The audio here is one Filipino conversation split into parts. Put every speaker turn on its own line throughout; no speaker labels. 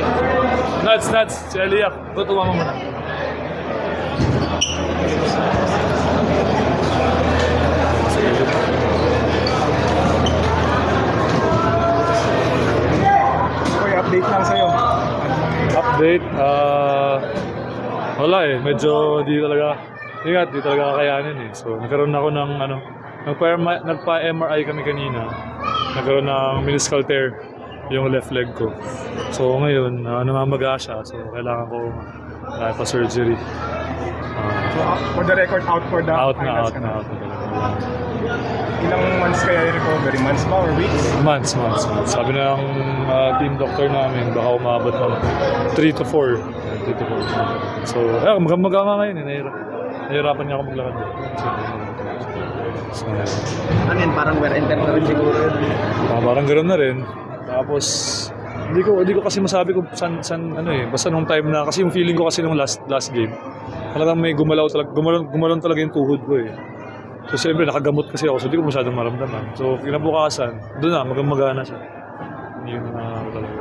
boy.
Nuts. Si Eliak. Tutuwa mo muna.
Okay, update lang sa'yo.
Update? Wala eh. Medyo di talaga kakayanin eh. So, nagkaroon ako ng nagpa-MRI kami kanina. Nagkaroon ng meniscal tear yung left leg ko. So ngayon, namamaga siya. So kailangan ko pa-surgery.
So for the record, out for the
Out
finals
na.
Ilang months kaya yung recovery? Months ba or weeks?
Months. Sabi ng team doctor namin, baka umabot ng 3 to 4. So, maga nga ngayon. Nahihirapan niya ako maglakad. So,
Ano yun? Parang wear and tear na rin siguro.
Parang gano'n na rin. Tapos, hindi ko kasi masabi kung san basta nung time na, kasi yung feeling ko kasi nung last game, talagang may gumalaw talaga yung tuhod ko eh. So siyempre nakagamot kasi ako, so hindi ko masyadong maramdaman. So kinabukasan, doon na, maga na siya. Yun talaga.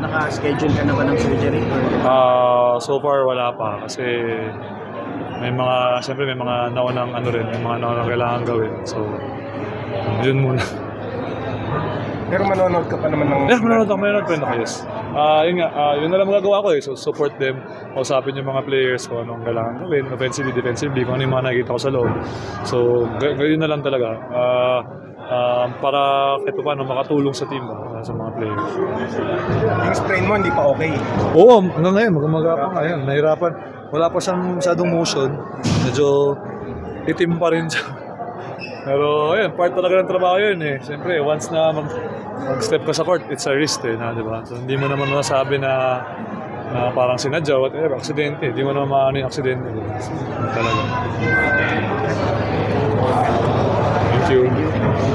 Naka-schedule ka na ba ng surgery?
So far wala pa kasi may mga naunang may mga naunang kailangan gawin. So yun muna.
Pero manonood ka pa naman ng...
Manonood pa rin ako, yes. Yun na lang magagawa ko eh. So support them, kausapin yung mga players kung anong kailangan gawin, offensively, defensively, kung ano yung mga nakikita ko sa loob. So yun na lang talaga. Para kahit pa paano makatulong sa team sa mga players.
Yung sprain mo, hindi pa okay?
Oo, hanggang ngayon, magamaga pa nga yan. Nahirapan. Wala pa siyang masyadong motion. Medyo itim pa rin siya. Pero ayun, part talaga ng trabaho yun eh. Siyempre, once na mag-step ka sa court, it's a risk eh, diba? So hindi mo naman masabi na parang sinadya, whatever, aksidente. Hindi mo naman maano yung aksidente. Diba? So, talaga. Thank you.